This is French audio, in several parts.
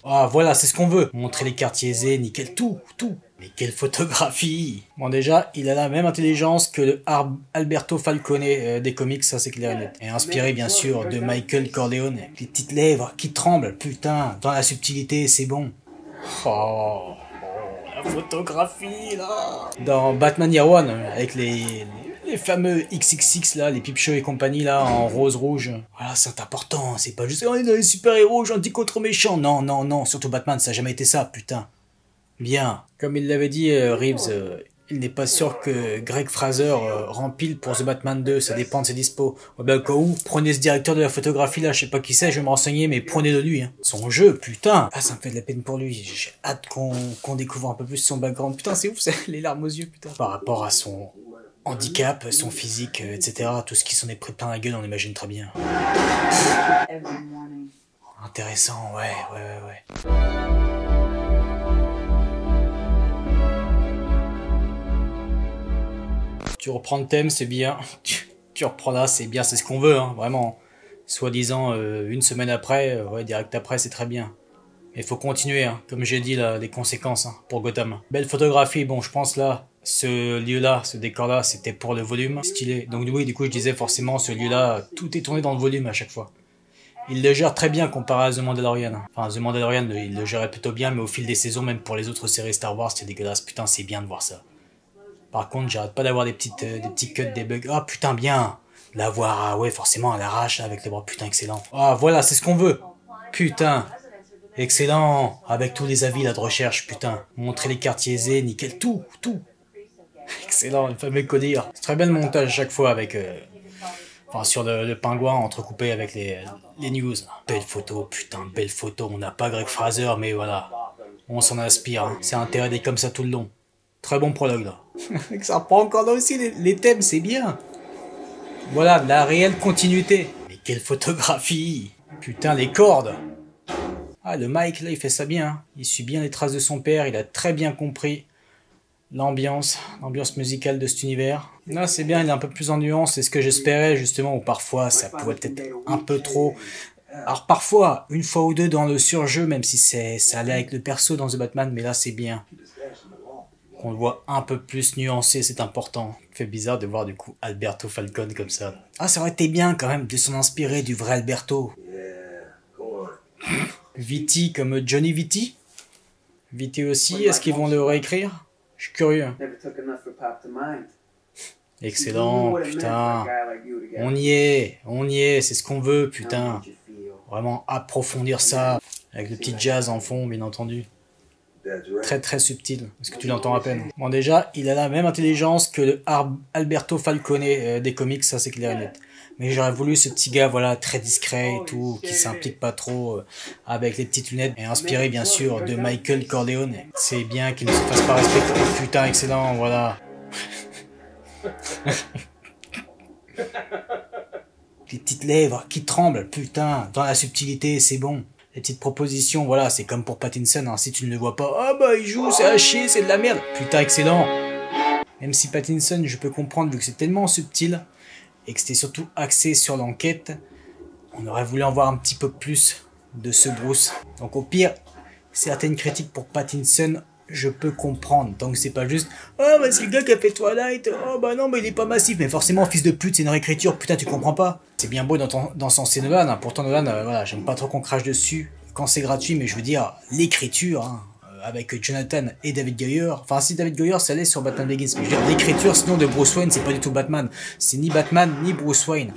Ah voilà, c'est ce qu'on veut. Montrer les quartiers aisés, nickel, tout. Mais quelle photographie! Bon déjà, il a la même intelligence que le Alberto Falcone des comics, ça c'est clair et net. Et inspiré bien sûr de Michael Corleone. Les petites lèvres qui tremblent, putain, dans la subtilité, c'est bon. Oh, la photographie là! Dans Batman Year One, avec les fameux XXX là, les Peep Show et compagnie là, en rose-rouge. Voilà, c'est important, c'est pas juste on est dans les super-héros, gentils contre méchants. Non, surtout Batman, ça a jamais été ça, putain. Bien. Comme il l'avait dit, Reeves, il n'est pas sûr que Greg Fraser rempile pour The Batman 2, ça dépend de ses dispos. Oh ben, au cas où, prenez ce directeur de la photographie là, je sais pas qui c'est, je vais me renseigner, mais prenez de lui. Hein. Son jeu, putain. Ah, ça me fait de la peine pour lui, j'ai hâte qu'on découvre un peu plus son background. Putain, c'est ouf, c'est les larmes aux yeux, putain. Par rapport à son handicap, son physique, etc., tout ce qui s'en est pris plein la gueule, on imagine très bien. Intéressant, ouais. Tu reprends le thème, c'est bien. Tu reprends là, c'est bien, c'est ce qu'on veut, hein, vraiment. Soi-disant, une semaine après, ouais, direct après, c'est très bien. Mais faut continuer, hein, comme j'ai dit, là, les conséquences hein, pour Gotham. Belle photographie, bon, je pense là, ce lieu-là, ce décor-là, c'était pour le volume, stylé. Donc oui, du coup, je disais forcément, ce lieu-là, tout est tourné dans le volume à chaque fois. Il le gère très bien comparé à The Mandalorian. Enfin, The Mandalorian, il le gérait plutôt bien, mais au fil des saisons, même pour les autres séries Star Wars, c'était dégueulasse. Putain, c'est bien de voir ça. Par contre, j'arrête pas d'avoir des petits cuts, des bugs. Ah putain, bien. L'avoir, ah ouais, forcément à l'arrache avec les bras, putain, excellent. Ah voilà, c'est ce qu'on veut. Putain. Excellent. Avec tous les avis là de recherche, putain. Montrer les quartiers aisés, nickel, tout. Excellent, le fameux codir. C'est très bien le montage chaque fois avec... Enfin, sur le pingouin entrecoupé avec les news. Belle photo, putain, belle photo. On n'a pas Greg Fraser, mais voilà. On s'en inspire. Hein. C'est intérêt d'être comme ça tout le long. Très bon prologue là. Ça reprend encore là aussi les thèmes, c'est bien. Voilà, la réelle continuité. Mais quelle photographie! Putain, les cordes! Ah, le Mike là, il fait ça bien. Hein. Il suit bien les traces de son père, il a très bien compris l'ambiance musicale de cet univers. Là, c'est bien, il est un peu plus en nuance, c'est ce que j'espérais justement, ou parfois ça pouvait peut-être un peu trop. Alors parfois, une fois ou deux dans le surjeu, même si ça allait avec le perso dans The Batman, mais là c'est bien. Qu'on le voit un peu plus nuancé, c'est important. Ça fait bizarre de voir du coup Alberto Falcone comme ça. Ah, ça aurait été bien quand même de s'en inspirer du vrai Alberto. Vitti comme Johnny Vitti. Vitti aussi, est-ce qu'ils vont le réécrire? Je suis curieux. Excellent, putain. On y est, c'est ce qu'on veut, putain. Vraiment approfondir ça, avec le petit jazz en fond, bien entendu. Très subtil, parce que tu l'entends à peine. Bon déjà, il a la même intelligence que le Alberto Falcone des comics, ça c'est clair et net. Mais j'aurais voulu ce petit gars, voilà, très discret et tout, qui s'implique pas trop, avec les petites lunettes, et inspiré bien sûr de Michael Corleone. C'est bien qu'il ne se fasse pas respecter. Putain, excellent, voilà. Les petites lèvres qui tremblent, putain, dans la subtilité, c'est bon. Les petites propositions, voilà, c'est comme pour Pattinson, hein, si tu ne le vois pas, ah bah il joue, c'est à chier, c'est de la merde. Putain, excellent. Même si Pattinson, je peux comprendre, vu que c'est tellement subtil, et que c'était surtout axé sur l'enquête, on aurait voulu en voir un petit peu plus de ce Bruce. Donc au pire, certaines critiques pour Pattinson, je peux comprendre, tant que c'est pas juste « Oh bah c'est le gars qui a fait Twilight, oh bah non bah il est pas massif, mais forcément fils de pute c'est une réécriture, putain tu comprends pas ?» C'est bien beau dans sens Nolan, hein. Pourtant Nolan, voilà, j'aime pas trop qu'on crache dessus quand c'est gratuit, mais je veux dire, l'écriture, hein, avec Jonathan et David Goyer, enfin si David Goyer ça allait sur Batman Begins, mais je veux dire l'écriture sinon de Bruce Wayne c'est pas du tout Batman, c'est ni Batman ni Bruce Wayne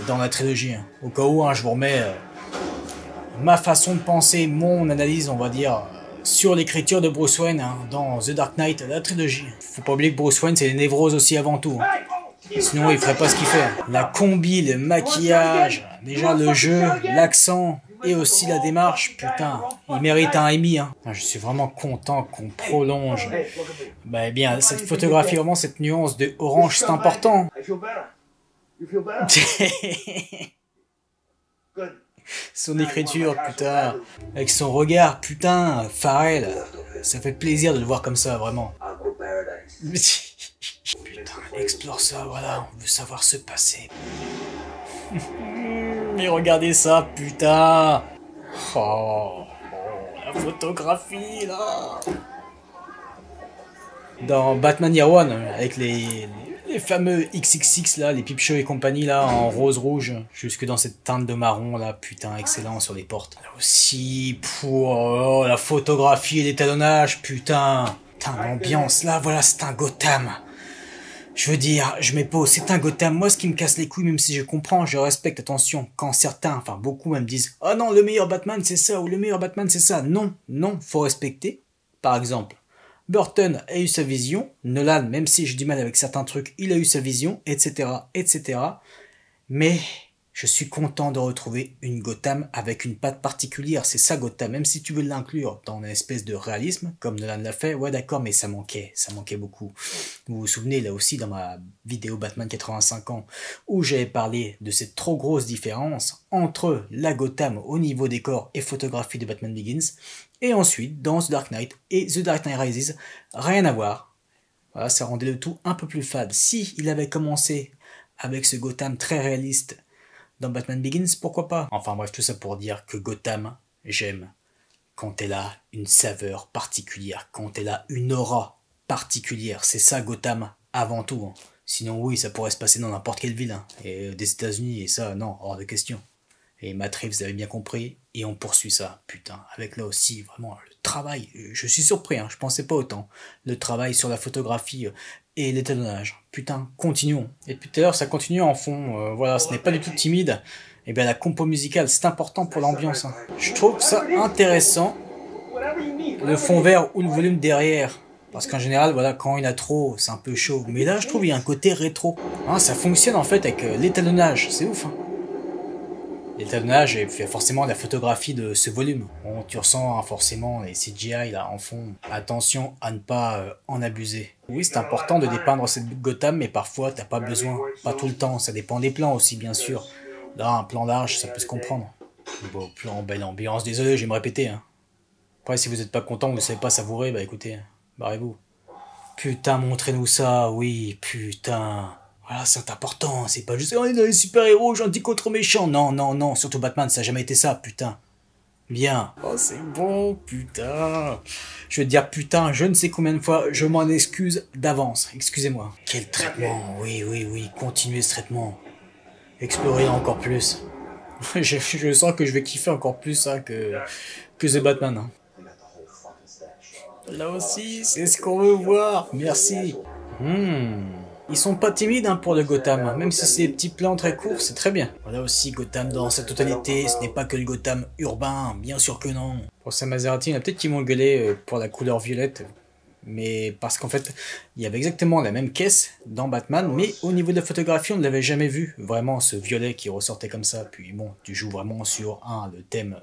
dans la trilogie, hein. Au cas où hein, je vous remets ma façon de penser, mon analyse on va dire, sur l'écriture de Bruce Wayne hein, dans The Dark Knight, la trilogie. Faut pas oublier que Bruce Wayne c'est des névroses aussi avant tout. Hein. Sinon il ferait pas ce qu'il fait. La combi, le maquillage, déjà le jeu, l'accent et aussi la démarche, putain, il mérite un Emmy. Hein. Je suis vraiment content qu'on prolonge. Bah bien, cette photographie, vraiment cette nuance de orange, c'est important. Son écriture, putain, avec son regard, putain, Pharrell, ça fait plaisir de le voir comme ça, vraiment. Putain, explore ça, voilà, on veut savoir se passer. Mais regardez ça, putain. Oh, la photographie, là. Dans Batman Year One, avec les fameux XXX, là, les Peep Show et compagnie, là, en rose-rouge, jusque dans cette teinte de marron, là, putain, excellent sur les portes. Là aussi, pour la photographie et l'étalonnage, putain. Putain, l'ambiance, là, voilà, c'est un Gotham. Je veux dire, je m'épose, c'est un Gotham. Moi, ce qui me casse les couilles, même si je comprends, je respecte, attention, quand certains, enfin beaucoup même disent « Oh non, le meilleur Batman, c'est ça » ou « Le meilleur Batman, c'est ça ». Non, non, faut respecter. Par exemple, Burton a eu sa vision, Nolan, même si j'ai du mal avec certains trucs, il a eu sa vision, etc., etc. Mais je suis content de retrouver une Gotham avec une patte particulière. C'est ça Gotham, même si tu veux l'inclure dans une espèce de réalisme, comme Nolan l'a fait, ouais d'accord, mais ça manquait beaucoup. Vous vous souvenez là aussi dans ma vidéo Batman 85 ans, où j'avais parlé de cette trop grosse différence entre la Gotham au niveau décor et photographie de Batman Begins, et ensuite dans The Dark Knight et The Dark Knight Rises, rien à voir. Voilà, ça rendait le tout un peu plus fade. Si il avait commencé avec ce Gotham très réaliste dans Batman Begins, pourquoi pas? Enfin bref, tout ça pour dire que Gotham, j'aime quand elle a une saveur particulière, quand elle a une aura particulière. C'est ça Gotham avant tout. Hein. Sinon oui, ça pourrait se passer dans n'importe quelle ville. Hein. Et des États-Unis, et ça, non, hors de question. Et Matt Reeves avait bien compris, et on poursuit ça, putain. Avec là aussi, vraiment, le travail, je suis surpris, hein, je pensais pas autant. Le travail sur la photographie et l'étalonnage. Putain, continuons. Et depuis tout à l'heure, ça continue en fond, voilà, ce n'est pas du tout timide. Et bien la compo musicale, c'est important pour l'ambiance. Hein. Je trouve ça intéressant, le fond vert ou le volume derrière. Parce qu'en général, voilà, quand il y en a trop, c'est un peu chaud. Mais là, je trouve qu'il y a un côté rétro. Hein, ça fonctionne en fait avec l'étalonnage, c'est ouf. Hein. L'étalonnage et puis forcément la photographie de ce volume. Bon, tu ressens hein, forcément les CGI là en fond. Attention à ne pas en abuser. Oui, c'est important de dépeindre cette Gotham, mais parfois t'as pas besoin. Pas tout le temps, ça dépend des plans aussi bien sûr. Là, un plan large, ça peut se comprendre. Beau plan, belle ambiance, désolé, je vais me répéter. Hein. Après, si vous n'êtes pas content, vous ne savez pas savourer, bah écoutez, barrez-vous. Putain, montrez-nous ça, oui, putain. Voilà, c'est important, c'est pas juste on est dans les super-héros, gentil contre méchant. Non, non, non, surtout Batman, ça a jamais été ça, putain. Bien. Oh, c'est bon, putain. Je vais te dire putain, je ne sais combien de fois, je m'en excuse d'avance. Excusez-moi. Quel traitement, oui, oui, oui, continuez ce traitement. Explorez encore plus. je sens que je vais kiffer encore plus ça que The Batman. Hein. Là aussi, c'est ce qu'on veut voir. Merci. Ils sont pas timides hein, pour le Gotham, même si c'est des petits plans très courts, c'est très bien. Voilà aussi Gotham dans sa totalité, ce n'est pas que le Gotham urbain, bien sûr que non. Pour sa Maserati, il y en a peut-être qui m'ont gueulé pour la couleur violette, mais parce qu'en fait, il y avait exactement la même caisse dans Batman, mais au niveau de la photographie, on ne l'avait jamais vu, vraiment ce violet qui ressortait comme ça. Puis bon, tu joues vraiment sur le thème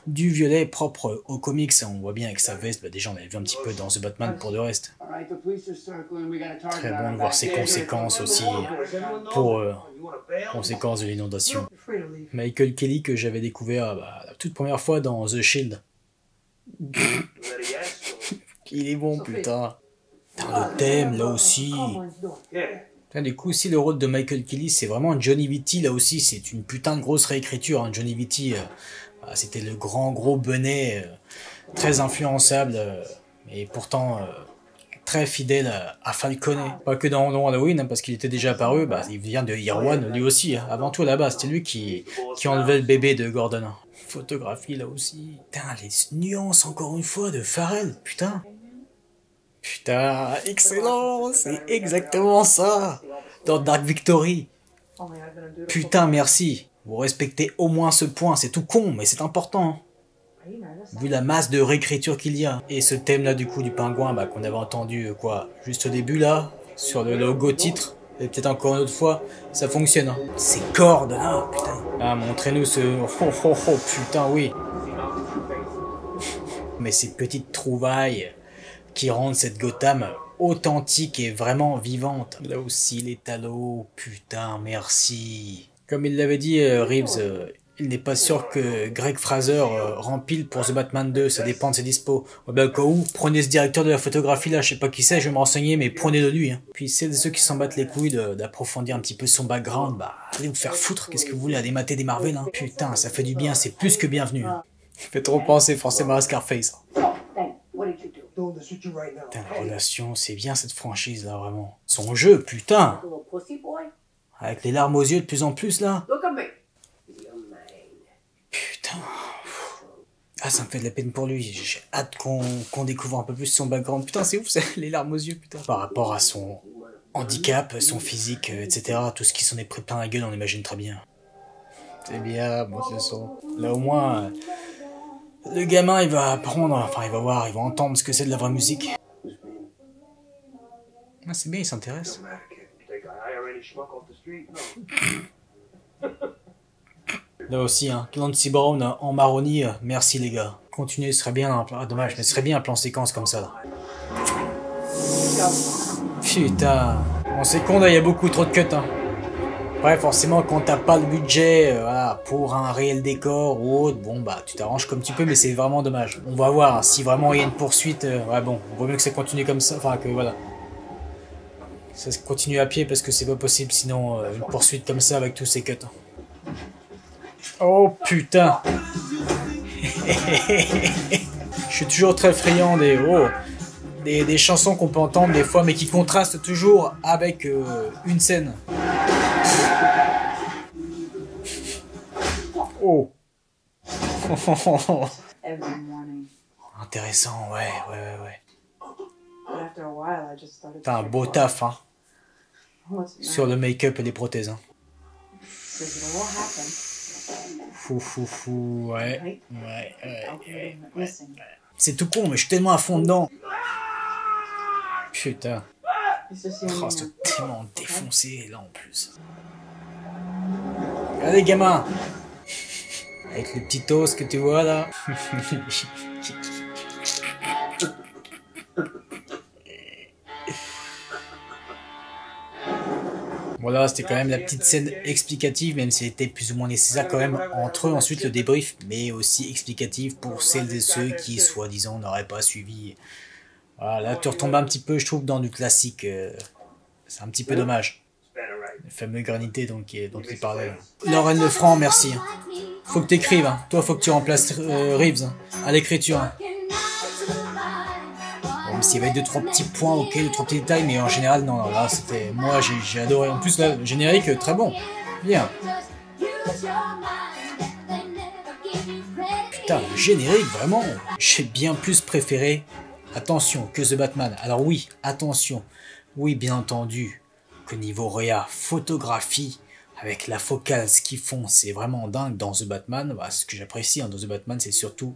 du violet propre aux comics, on voit bien avec sa veste, bah, déjà on avait vu un petit peu dans The Batman pour le reste. Très bon de voir ses conséquences aussi pour conséquences de l'inondation. Michael Kelly que j'avais découvert la toute première fois dans The Shield. Il est bon, putain. Le thème, là aussi. Putain, du coup, aussi, le rôle de Michael Kelly, c'est vraiment Johnny Vitti, là aussi. C'est une putain de grosse réécriture. Hein. Johnny Vitti, c'était le grand, gros benet, très influençable, et pourtant très fidèle à Falcone. Pas que dans Halloween, hein, parce qu'il était déjà apparu. Bah, il vient de Year One, lui aussi. Hein. Avant tout, à la base, c'était lui qui enlevait le bébé de Gordon. Photographie, là aussi. Putain, les nuances, encore une fois, de Pharrell, putain. Putain, excellent, c'est exactement ça. Dans Dark Victory. Putain, merci. Vous respectez au moins ce point, c'est tout con, mais c'est important. Vu la masse de réécriture qu'il y a. Et ce thème-là, du coup, du pingouin, qu'on avait entendu, juste au début, là, sur le logo titre, et peut-être encore une autre fois, ça fonctionne. Hein. Ces cordes, là, putain. Ah, montrez-nous ce... Oh, putain, oui. Mais ces petites trouvailles qui rendent cette Gotham authentique et vraiment vivante. Là aussi, les talos, putain, merci. Comme il l'avait dit, Reeves, il n'est pas sûr que Greg Fraser rempile pour The Batman 2, ça dépend de ses dispos. Au cas où, prenez ce directeur de la photographie là, je sais pas qui c'est, je vais me renseigner, mais prenez-le lui. Hein. Puis ceux qui s'en battent les couilles d'approfondir un petit peu son background, allez vous faire foutre, qu'est-ce que vous voulez, aller mater des Marvel, hein. Putain, ça fait du bien, c'est plus que bienvenu. Hein. Fait trop penser forcément à Scarface. Then, what did you do? Doing this with you right now. Putain, la relation, c'est bien cette franchise là, vraiment. Son jeu, putain. Like a little pussy boy? Avec les larmes aux yeux de plus en plus là. Look at me. You're mine. Putain. Ah, ça me fait de la peine pour lui. J'ai hâte qu'on découvre un peu plus son background. Putain, c'est ouf, les larmes aux yeux, putain. Par rapport à son handicap, son physique, etc. Tout ce qui s'en est pris plein la gueule, on imagine très bien. C'est bien, bon, ce son. Là, au moins, le gamin, il va apprendre, enfin, il va voir, il va entendre ce que c'est de la vraie musique. Ah, c'est bien, il s'intéresse. Là aussi, hein, Clancy Brown en marronnier, merci les gars. Continuez, ce serait bien, ah, dommage, mais ce serait bien un plan séquence comme ça. Là. Putain, bon c'est con là, il y a beaucoup trop de cuts. Hein. Ouais, forcément, quand t'as pas le budget voilà, pour un réel décor ou autre, bon bah tu t'arranges comme tu peux, mais c'est vraiment dommage. On va voir, hein, si vraiment il y a une poursuite, ouais bon, il vaut mieux que ça continue comme ça, enfin que voilà. Ça se continue à pied parce que c'est pas possible sinon une poursuite comme ça avec tous ces cuts. Oh putain. Je suis toujours très friand des chansons qu'on peut entendre des fois mais qui contrastent toujours avec une scène. Oh. Every morning. Intéressant, ouais. But after a while, I just started to T'as un get beau bored. taf, hein, What's the sur matter? le make-up et les prothèses. Hein. Because it all happened. Fou, ouais. Right? Calculating, listening. C'est tout con, mais je suis tellement à fond dedans. Putain. It's just you and Oh, me c'est now. tellement défoncé, là, en plus. Allez, gamin. Avec le petit os que tu vois, là. Voilà, c'était quand même la petite scène explicative, même si elle était plus ou moins nécessaire quand même entre eux. Ensuite, le débrief, mais aussi explicative pour celles et ceux qui, soi-disant, n'auraient pas suivi. Voilà, là, tu retombes un petit peu, je trouve, dans du classique. C'est un petit peu dommage. Le fameux granité dont il parlait. Lorraine Lefranc, merci. Faut que t'écrives, hein. Toi, faut que tu remplaces Reeves hein, à l'écriture. Hein. Même s'il y avait 2-3 petits points, ok, 2-3 petits détails, mais en général, non, là, c'était... Moi, j'ai adoré. En plus, là, le générique, très bon. Bien. Putain, le générique, vraiment, j'ai bien plus préféré, attention, que The Batman. Alors oui, attention, oui, bien entendu, que niveau réa, photographie, avec la focale, ce qu'ils font, c'est vraiment dingue dans The Batman. Bah, ce que j'apprécie hein, dans The Batman, c'est surtout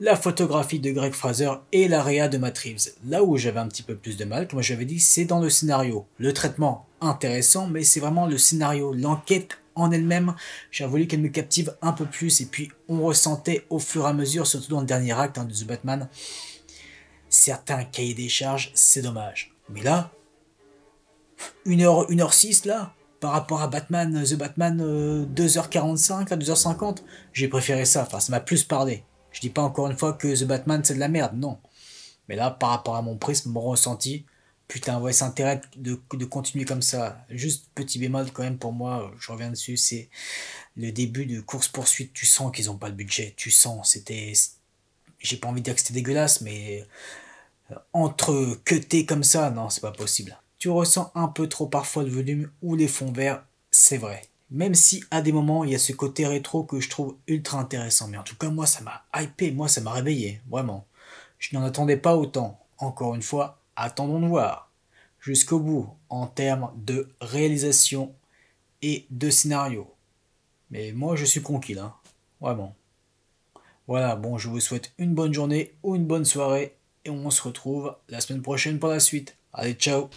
la photographie de Greg Fraser et la réa de Matt Reeves. Là où j'avais un petit peu plus de mal, comme j'avais dit, c'est dans le scénario. Le traitement, intéressant, mais c'est vraiment le scénario, l'enquête en elle-même. J'ai voulu qu'elle me captive un peu plus, et puis on ressentait au fur et à mesure, surtout dans le dernier acte hein, de The Batman, certains cahiers des charges, c'est dommage. Mais là, 1h06 là, par rapport à Batman, The Batman 2h45, là, 2h50, j'ai préféré ça, enfin ça m'a plus parlé. Je dis pas encore une fois que The Batman c'est de la merde, non. Mais là, par rapport à mon prisme, mon ressenti, putain, ouais, c'est intérêt de continuer comme ça. Juste petit bémol quand même pour moi, je reviens dessus, c'est le début de course-poursuite, tu sens qu'ils ont pas le budget, tu sens, c'était... J'ai pas envie de dire que c'était dégueulasse, mais entre cutés comme ça, non, c'est pas possible. Tu ressens un peu trop parfois le volume ou les fonds verts, c'est vrai. Même si à des moments il y a ce côté rétro que je trouve ultra intéressant. Mais en tout cas moi ça m'a hypé, moi ça m'a réveillé, vraiment. Je n'en attendais pas autant. Encore une fois, attendons de voir. Jusqu'au bout en termes de réalisation et de scénario. Mais moi je suis conquis là, vraiment. Voilà, bon je vous souhaite une bonne journée ou une bonne soirée. Et on se retrouve la semaine prochaine pour la suite. Allez, ciao!